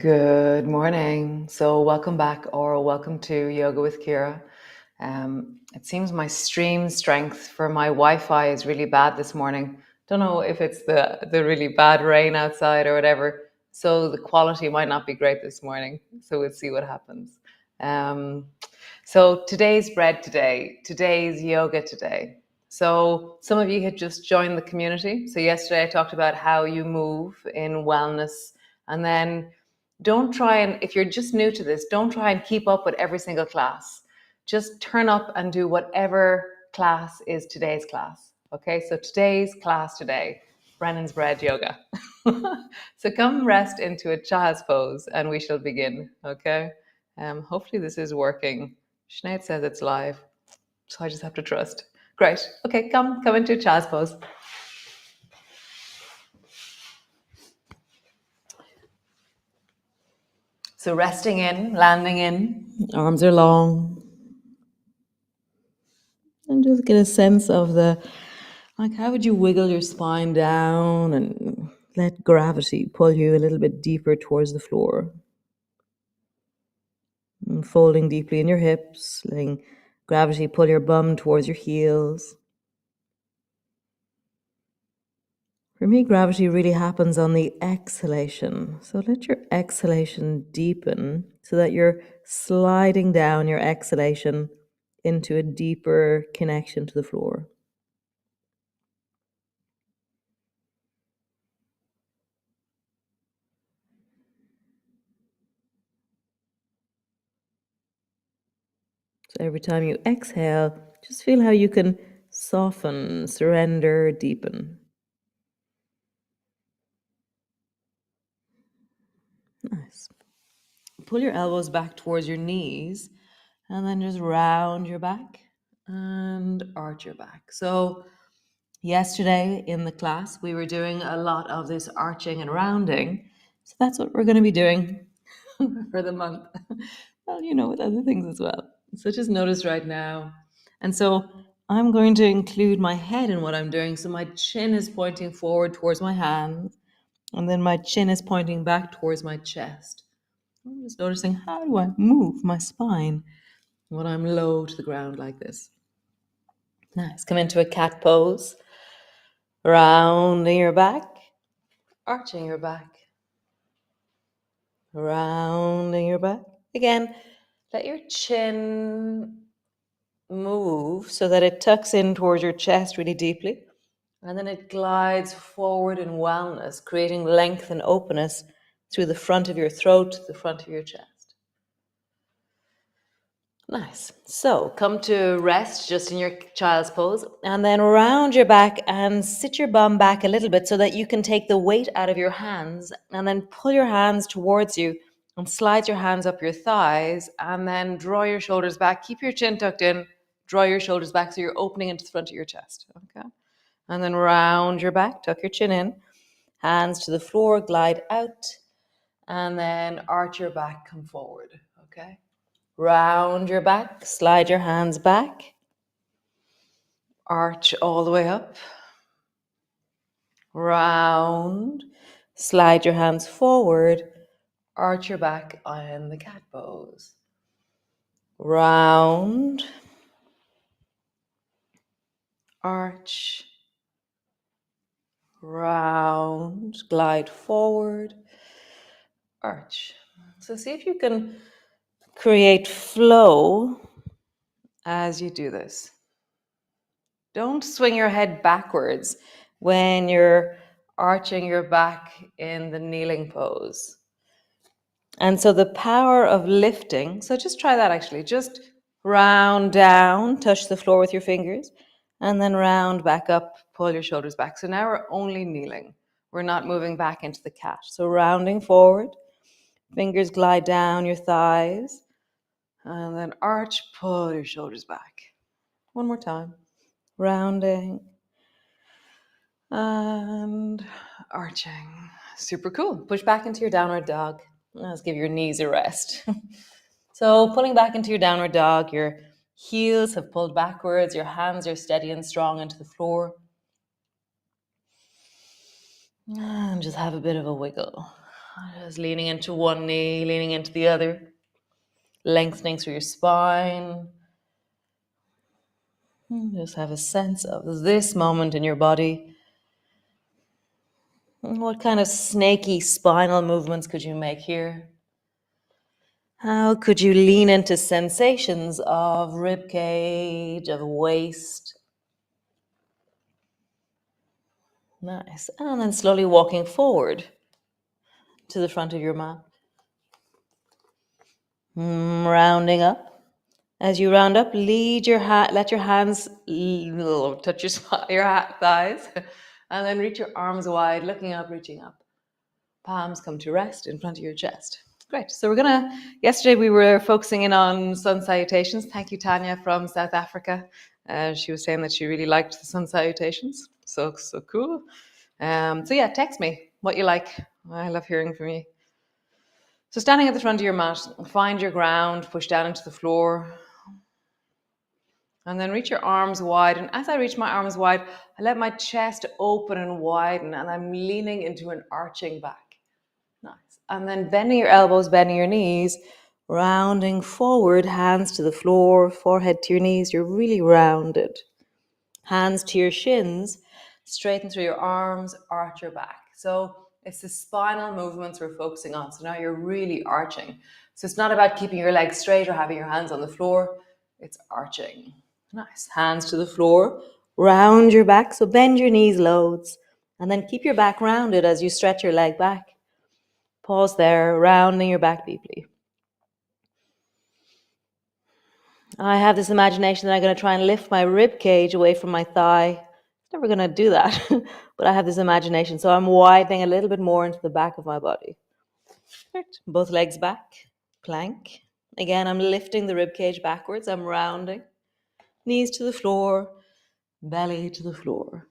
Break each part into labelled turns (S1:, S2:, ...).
S1: Good morning. So welcome back or welcome to Yoga with Ciara. It seems my stream strength for my Wi-Fi is really bad this morning. Don't know if it's the really bad rain outside or whatever. So the quality might not be great this morning. So we'll see what happens. So today's bread today. Today's yoga today. So some of you had just joined the community. So yesterday I talked about how you move in wellness, and then don't try and, if you're just new to this, don't try and keep up with every single class. Just turn up and do whatever class is today's class. Okay, so today's class today, Brennan's bread yoga. So come rest into a child's pose and we shall begin. Okay, hopefully this is working. Sinead says it's live, so I just have to trust. Great. Okay, come into a child's pose. So resting in, landing in, arms are long. And just get a sense of how would you wiggle your spine down and let gravity pull you a little bit deeper towards the floor. And folding deeply in your hips, letting gravity pull your bum towards your heels. For me, gravity really happens on the exhalation. So let your exhalation deepen so that you're sliding down your exhalation into a deeper connection to the floor. So every time you exhale, just feel how you can soften, surrender, deepen. Nice. Pull your elbows back towards your knees and then just round your back and arch your back. So yesterday in the class, we were doing a lot of this arching and rounding. So that's what we're going to be doing for the month. Well, with other things as well. So just notice right now. And so I'm going to include my head in what I'm doing. So my chin is pointing forward towards my hands, and then my chin is pointing back towards my chest. I'm just noticing, how do I move my spine when I'm low to the ground like this? Nice. Come into a cat pose. Rounding your back, arching your back. Rounding your back. Again, let your chin move so that it tucks in towards your chest really deeply. And then it glides forward in wellness, creating length and openness through the front of your throat, the front of your chest. Nice. So come to rest just in your child's pose, and then round your back and sit your bum back a little bit so that you can take the weight out of your hands, and then pull your hands towards you and slide your hands up your thighs, and then draw your shoulders back. Keep your chin tucked in, draw your shoulders back so you're opening into the front of your chest. Okay. And then round your back, tuck your chin in, hands to the floor, glide out, and then arch your back, come forward. Okay. Round your back, slide your hands back, arch all the way up, round, slide your hands forward, arch your back in the cat pose. Round, arch, round, glide forward, arch. So see if you can create flow as you do this. Don't swing your head backwards when you're arching your back in the kneeling pose. And so the power of lifting, so just try that actually. Just round down, touch the floor with your fingers, and then round back up, pull your shoulders back. So now we're only kneeling. We're not moving back into the cat. So rounding forward, fingers glide down your thighs, and then arch, pull your shoulders back. One more time. Rounding and arching. Super cool. Push back into your downward dog. Let's give your knees a rest. So pulling back into your downward dog, your heels have pulled backwards, your hands are steady and strong into the floor. And just have a bit of a wiggle. Just leaning into one knee, leaning into the other, lengthening through your spine. Just have a sense of this moment in your body. What kind of snaky spinal movements could you make here? How could you lean into sensations of rib cage, of waist? Nice. And then slowly walking forward to the front of your mat. Rounding up. As you round up, let your hands touch your thighs, and then reach your arms wide, looking up, reaching up. Palms come to rest in front of your chest. Great. So yesterday we were focusing in on sun salutations. Thank you, Tanya from South Africa. She was saying that she really liked the sun salutations. So cool. So yeah, text me what you like. I love hearing from you. So standing at the front of your mat, find your ground, push down into the floor, and then reach your arms wide. And as I reach my arms wide, I let my chest open and widen, and I'm leaning into an arching back. Nice. And then bending your elbows, bending your knees, rounding forward, hands to the floor, forehead to your knees. You're really rounded. Hands to your shins, straighten through your arms, arch your back. So it's the spinal movements we're focusing on. So now you're really arching. So it's not about keeping your legs straight or having your hands on the floor. It's arching. Nice. Hands to the floor, round your back. So bend your knees loads. And then keep your back rounded as you stretch your leg back. Pause there, rounding your back deeply. I have this imagination that I'm going to try and lift my rib cage away from my thigh. Never going to do that, but I have this imagination. So I'm widening a little bit more into the back of my body. Right. Both legs back, plank. Again, I'm lifting the rib cage backwards. I'm rounding. Knees to the floor, belly to the floor.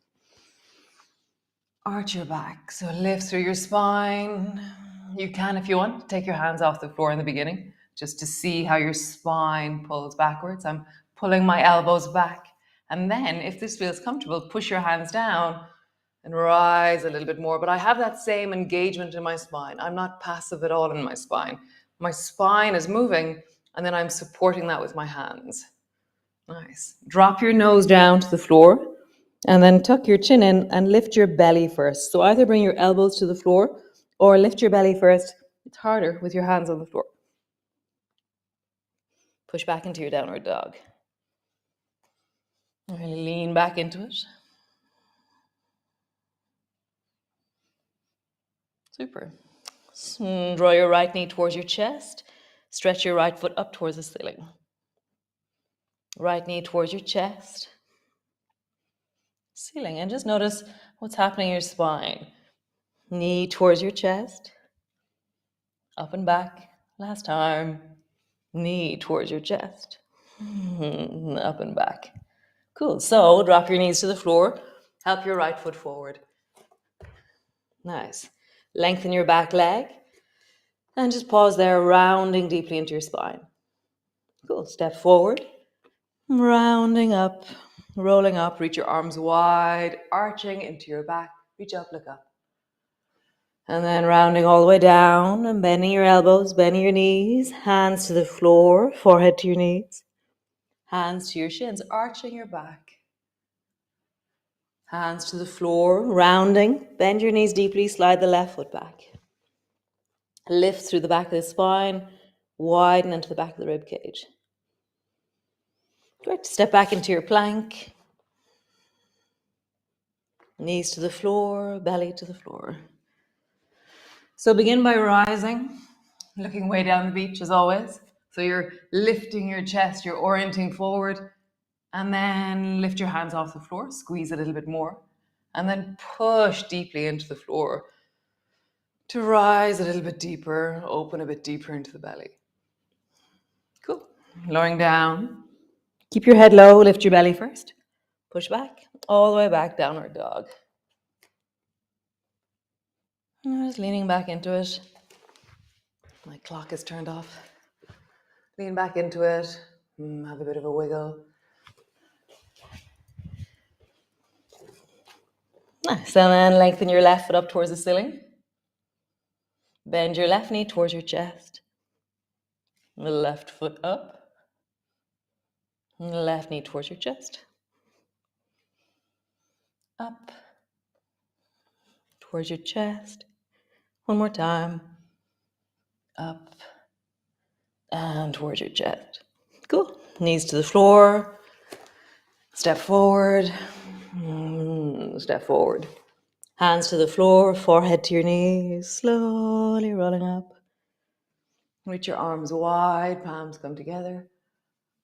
S1: Arch your back. So lift through your spine. You can, if you want, take your hands off the floor in the beginning, just to see how your spine pulls backwards. I'm pulling my elbows back. And then, if this feels comfortable, push your hands down and rise a little bit more. But I have that same engagement in my spine. I'm not passive at all in my spine. My spine is moving, and then I'm supporting that with my hands. Nice. Drop your nose down to the floor, and then tuck your chin in and lift your belly first. So either bring your elbows to the floor or lift your belly first. It's harder with your hands on the floor. Push back into your downward dog. Really lean back into it. Super. Draw your right knee towards your chest. Stretch your right foot up towards the ceiling. Right knee towards your chest. Ceiling. And just notice what's happening in your spine. Knee towards your chest. Up and back. Last time. Knee towards your chest. Up and back. Cool. So drop your knees to the floor. Help your right foot forward. Nice. Lengthen your back leg. And just pause there, rounding deeply into your spine. Cool. Step forward. Rounding up. Rolling up. Reach your arms wide. Arching into your back. Reach up, look up. And then rounding all the way down and bending your elbows, bending your knees. Hands to the floor. Forehead to your knees. Hands to your shins. Arching your back. Hands to the floor, rounding. Bend your knees deeply, slide the left foot back. Lift through the back of the spine, widen into the back of the rib cage. Great. Step back into your plank. Knees to the floor, belly to the floor. So begin by rising, looking way down the beach as always. So you're lifting your chest, you're orienting forward, and then lift your hands off the floor, squeeze a little bit more, and then push deeply into the floor to rise a little bit deeper, open a bit deeper into the belly. Cool. Lowering down. Keep your head low, lift your belly first. Push back, all the way back, downward dog. Just leaning back into it. My clock is turned off. Lean back into it. Have a bit of a wiggle. Nice. And then lengthen your left foot up towards the ceiling. Bend your left knee towards your chest. Left foot up. Left knee towards your chest. Up. Towards your chest. One more time. Up. And towards your chest. Cool. Knees to the floor. Step forward. Step forward. Hands to the floor, forehead to your knees, slowly rolling up. Reach your arms wide, palms come together.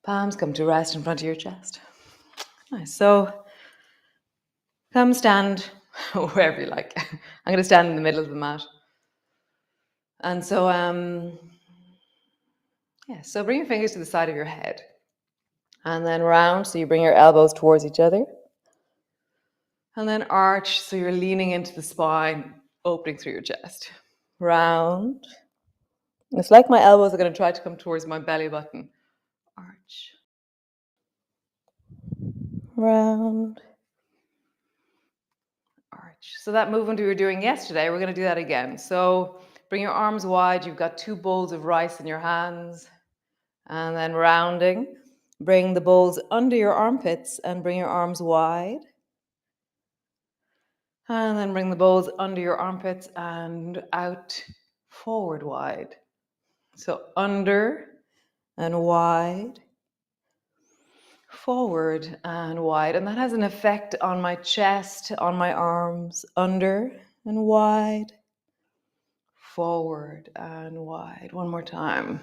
S1: Palms come to rest in front of your chest. Nice. So come stand wherever you like. I'm going to stand in the middle of the mat. And so, so bring your fingers to the side of your head. And then round, so you bring your elbows towards each other. And then arch, so you're leaning into the spine, opening through your chest. Round. It's like my elbows are going to try to come towards my belly button. Arch. Round. Arch. So that movement we were doing yesterday, we're going to do that again. So bring your arms wide. You've got 2 bowls of rice in your hands. And then rounding. Bring the bowls under your armpits and bring your arms wide. And then bring the bowls under your armpits and out, forward wide. So under and wide, forward and wide. And that has an effect on my chest, on my arms. Under and wide, forward and wide. One more time.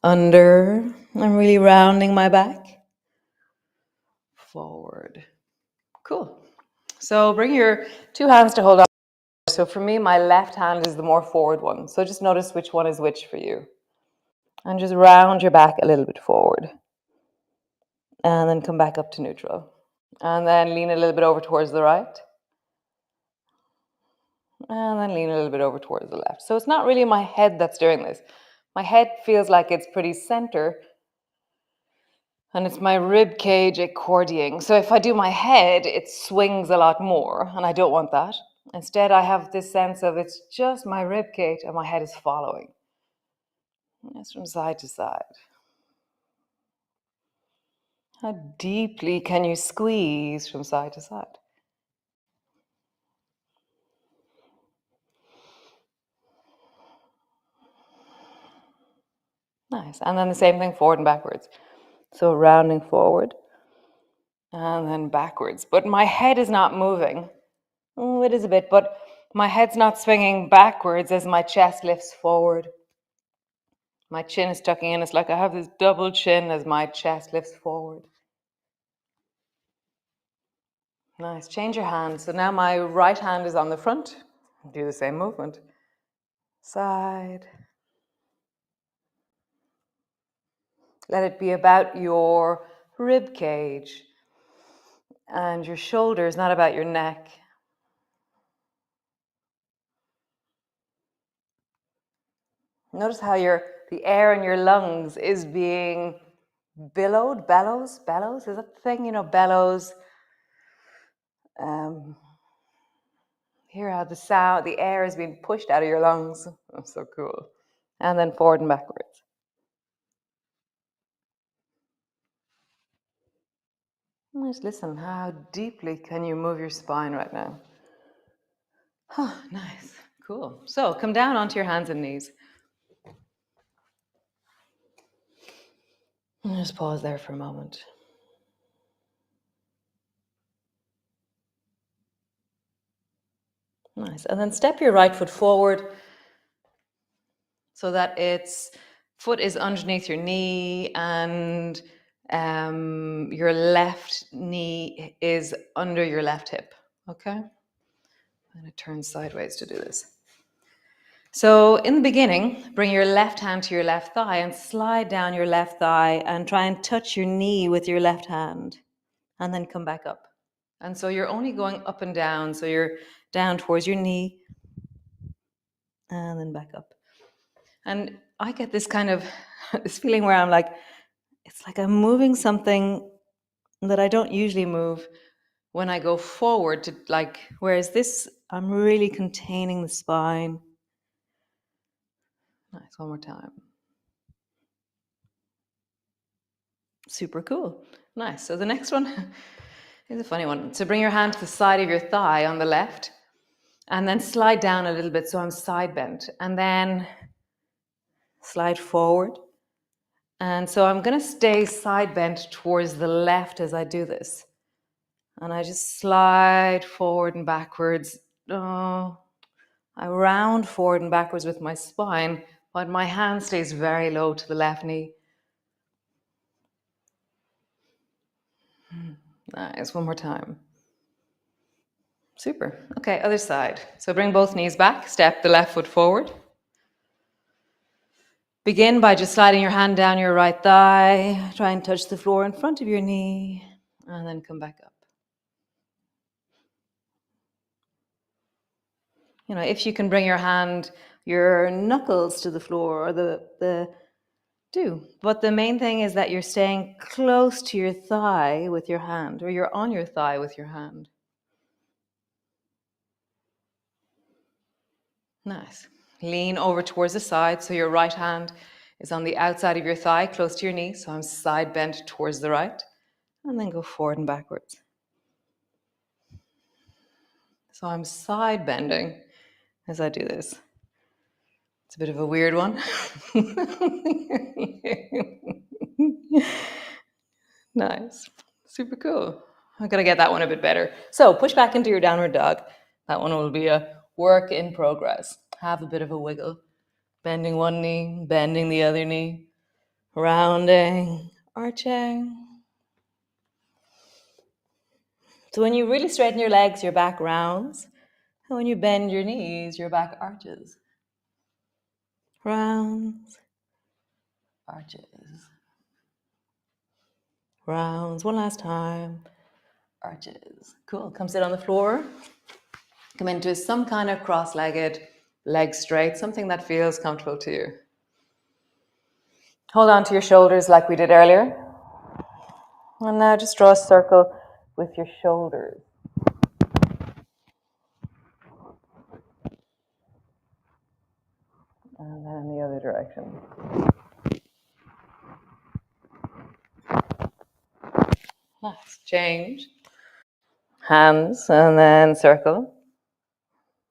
S1: Under, I'm really rounding my back. Forward. Cool. So bring your 2 hands to hold on. So for me, my left hand is the more forward one. So just notice which one is which for you. And just round your back a little bit forward. And then come back up to neutral. And then lean a little bit over towards the right. And then lean a little bit over towards the left. So it's not really my head that's doing this. My head feels like it's pretty center. And it's my rib cage accordioning. So if I do my head, it swings a lot more. And I don't want that. Instead, I have this sense of it's just my rib cage and my head is following. Just from side to side. How deeply can you squeeze from side to side? Nice. And then the same thing forward and backwards. So rounding forward and then backwards. But my head is not moving. Oh, it is a bit, but my head's not swinging backwards as my chest lifts forward. My chin is tucking in. It's like I have this double chin as my chest lifts forward. Nice. Change your hand. So now my right hand is on the front. Do the same movement. Side. Let it be about your rib cage and your shoulders, not about your neck. Notice how the air in your lungs is being bellows, is that the thing? Bellows. Hear how the air is being pushed out of your lungs. That's so cool. And then forward and backwards. Just listen, how deeply can you move your spine right now? Oh, nice, cool. So come down onto your hands and knees. And just pause there for a moment. Nice. And then step your right foot forward so that its foot is underneath your knee and your left knee is under your left hip. Okay? I'm going to turn sideways to do this. So in the beginning, bring your left hand to your left thigh and slide down your left thigh and try and touch your knee with your left hand and then come back up. And so you're only going up and down. So you're down towards your knee and then back up. And I get this kind of this feeling where I'm like, it's like I'm moving something that I don't usually move when I go forward to whereas this, I'm really containing the spine. Nice, one more time. Super cool. Nice. So the next one is a funny one. So bring your hand to the side of your thigh on the left and then slide down a little bit so I'm side bent and then slide forward. And so I'm going to stay side bent towards the left as I do this. And I just slide forward and backwards. Oh, I round forward and backwards with my spine, but my hand stays very low to the left knee. Nice, one more time. Super. Okay, other side. So bring both knees back, step the left foot forward. Begin by just sliding your hand down your right thigh. Try and touch the floor in front of your knee, and then come back up. You know, if you can bring your knuckles to the floor, or do. But the main thing is that you're staying close to your thigh with your hand, or you're on your thigh with your hand. Nice. Lean over towards the side, so your right hand is on the outside of your thigh, close to your knee. So I'm side bent towards the right, and then go forward and backwards. So I'm side bending as I do this. It's a bit of a weird one. Nice. Super cool. I'm going to get that one a bit better. So push back into your downward dog. That one will be a work in progress. Have a bit of a wiggle. Bending one knee, bending the other knee, rounding, arching. So when you really straighten your legs, your back rounds. And when you bend your knees, your back arches. Rounds, arches. Rounds, one last time. Arches. Cool. Come sit on the floor. Come into some kind of cross-legged, legs straight, something that feels comfortable to you. Hold on to your shoulders like we did earlier. And now just draw a circle with your shoulders. And then in the other direction. Nice. Change. Hands and then circle.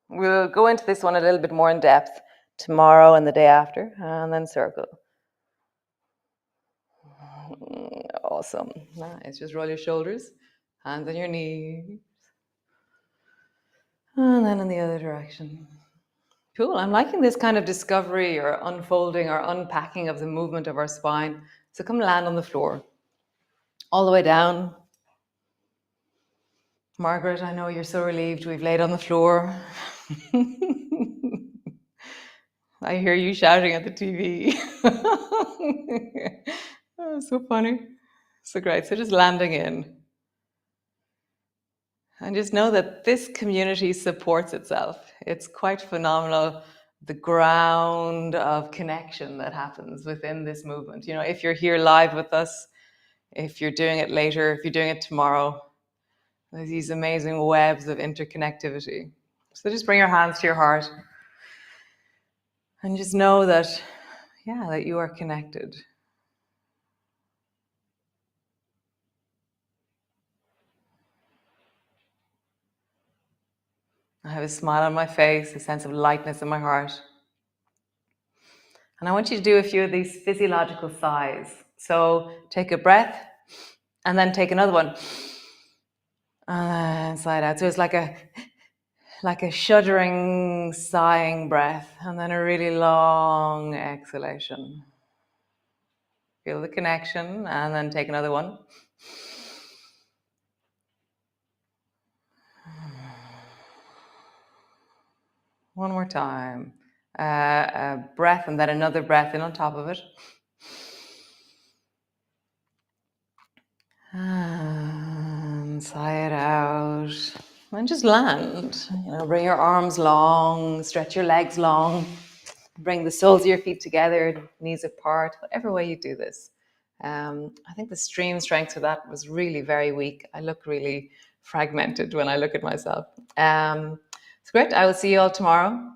S1: We'll go into this one a little bit more in depth tomorrow and the day after, and then circle. Awesome. Nice. Just roll your shoulders, hands on your knees. And then in the other direction. Cool. I'm liking this kind of discovery or unfolding or unpacking of the movement of our spine. So come land on the floor. All the way down. Margaret, I know you're so relieved we've laid on the floor. I hear you shouting at the TV. Oh, so funny. So great. So just landing in. And just know that this community supports itself. It's quite phenomenal, the ground of connection that happens within this movement. You know, if you're here live with us, if you're doing it later, if you're doing it tomorrow, there's these amazing webs of interconnectivity. So just bring your hands to your heart and just know that, yeah, that you are connected. I have a smile on my face, a sense of lightness in my heart. And I want you to do a few of these physiological sighs. So take a breath and then take another one. And sigh out. So it's like a shuddering, sighing breath, and then a really long exhalation. Feel the connection, and then take another one. One more time. A breath and then another breath in on top of it. And sigh it out. And just land. You know, bring your arms long, stretch your legs long. Bring the soles of your feet together, knees apart, whatever way you do this. I think the stream strength of that was really very weak. I look really fragmented when I look at myself. It's great. I will see you all tomorrow.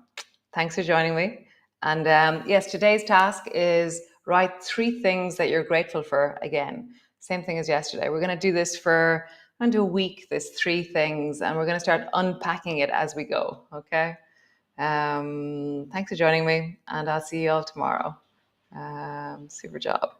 S1: Thanks for joining me. And yes, today's task is write 3 things that you're grateful for again. Same thing as yesterday. We're going to do this for a week, this 3 things, and we're going to start unpacking it as we go. Okay. Thanks for joining me, and I'll see you all tomorrow. Super job.